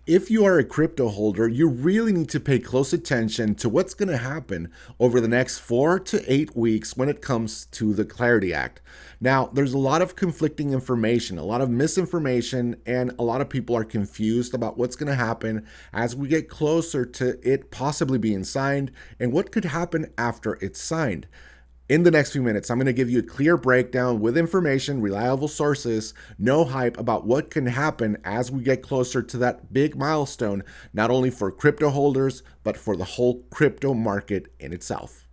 If you are a crypto holder, you really need to pay close attention to what's going to happen over the next 4 to 8 weeks when it comes to the Clarity Act. Now, there's a lot of conflicting information, a lot of misinformation, and a lot of people are confused about what's going to happen as we get closer to it possibly being signed and what could happen after it's signed. In the next few minutes, I'm going to give you a clear breakdown with information, reliable sources, no hype about what can happen as we get closer to that big milestone, not only for crypto holders, but for the whole crypto market in itself.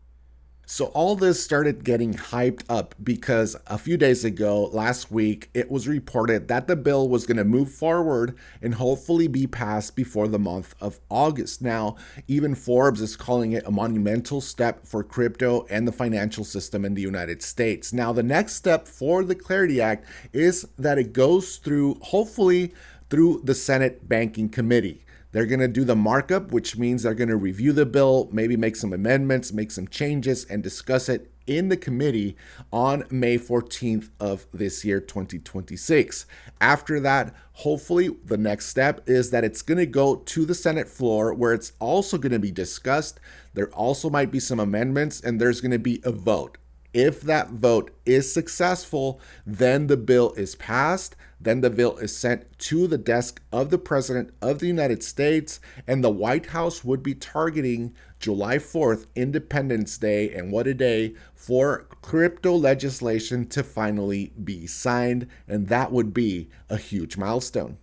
So all this started getting hyped up because a few days ago, last week, it was reported that the bill was going to move forward and hopefully be passed before the month of August. Now, even Forbes is calling it a monumental step for crypto and the financial system in the United States. Now, the next step for the Clarity Act is that it goes through, hopefully, through the Senate Banking Committee. They're going to do the markup, which means they're going to review the bill, maybe make some amendments, make some changes, and discuss it in the committee on May 14th of this year, 2026. After that, hopefully the next step is that it's going to go to the Senate floor where it's also going to be discussed. There also might be some amendments and there's going to be a vote. If that vote is successful, then the bill is passed. Then the bill is sent to the desk of the President of the United States, and the White House would be targeting July 4th, Independence Day, and what a day, for crypto legislation to finally be signed, and that would be a huge milestone.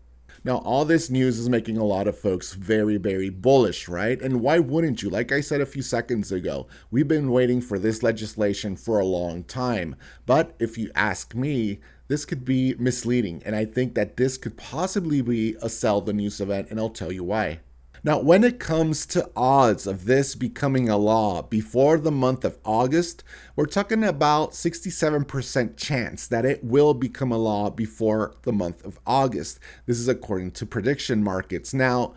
Now, all this news is making a lot of folks very, very bullish, right? And why wouldn't you? Like I said a few seconds ago, we've been waiting for this legislation for a long time. But if you ask me, this could be misleading. And I think that this could possibly be a sell the news event, and I'll tell you why. Now, when it comes to odds of this becoming a law before the month of August, we're talking about 67% chance that it will become a law before the month of August. This is according to prediction markets. Now,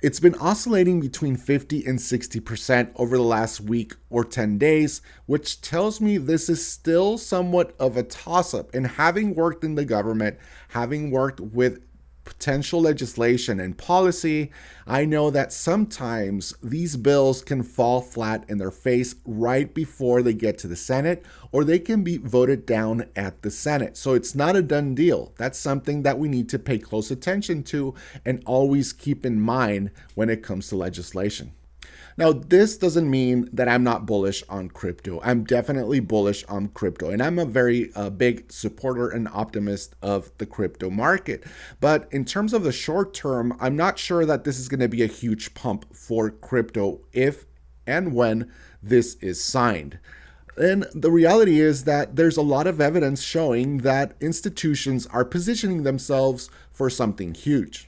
it's been oscillating between 50 and 60% over the last week or 10 days, which tells me this is still somewhat of a toss-up. And having worked in the government, having worked with potential legislation and policy, I know that sometimes these bills can fall flat in their face right before they get to the Senate, or they can be voted down at the Senate. So it's not a done deal. That's something that we need to pay close attention to and always keep in mind when it comes to legislation. Now, this doesn't mean that I'm not bullish on crypto. I'm definitely bullish on crypto, and I'm a very big supporter and optimist of the crypto market. But in terms of the short term, I'm not sure that this is going to be a huge pump for crypto if and when this is signed. And the reality is that there's a lot of evidence showing that institutions are positioning themselves for something huge.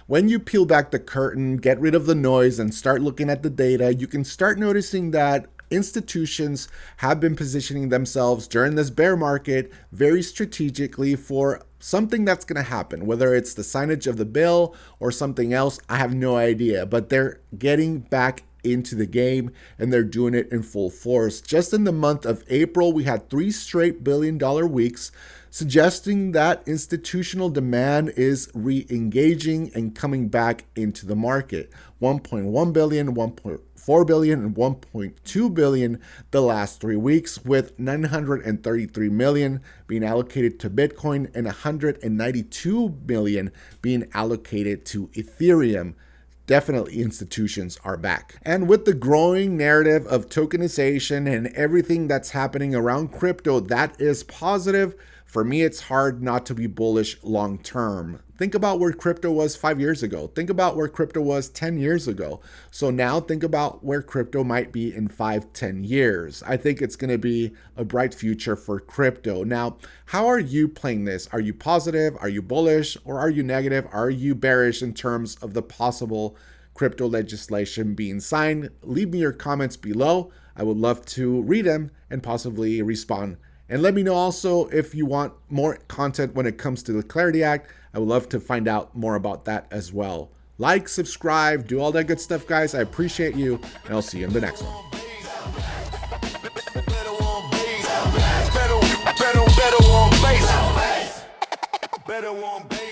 When you peel back the curtain, get rid of the noise, and start looking at the data, you can start noticing that institutions have been positioning themselves during this bear market very strategically for something that's going to happen. Whether it's the signage of the bill or something else, I have no idea, but they're getting back into the game and they're doing it in full force. Just in the month of April, we had 3 straight billion-dollar weeks, suggesting that institutional demand is re-engaging and coming back into the market. 1.1 billion, 1.4 billion, and 1.2 billion the last 3 weeks, with 933 million being allocated to Bitcoin and 192 million being allocated to Ethereum. Definitely institutions are back. And with the growing narrative of tokenization and everything that's happening around crypto, that is positive. For me, it's hard not to be bullish long term. Think about where crypto was 5 years ago. Think about where crypto was 10 years ago. So now think about where crypto might be in 5-10 years. I think it's going to be a bright future for crypto. Now, how are you playing this? Are you positive? Are you bullish? Or are you negative? Are you bearish in terms of the possible crypto legislation being signed? Leave me your comments below. I would love to read them and possibly respond. And let me know also if you want more content when it comes to the Clarity Act. I would love to find out more about that as well. Like, subscribe, do all that good stuff, guys. I appreciate you, and I'll see you in the next one. Better on base.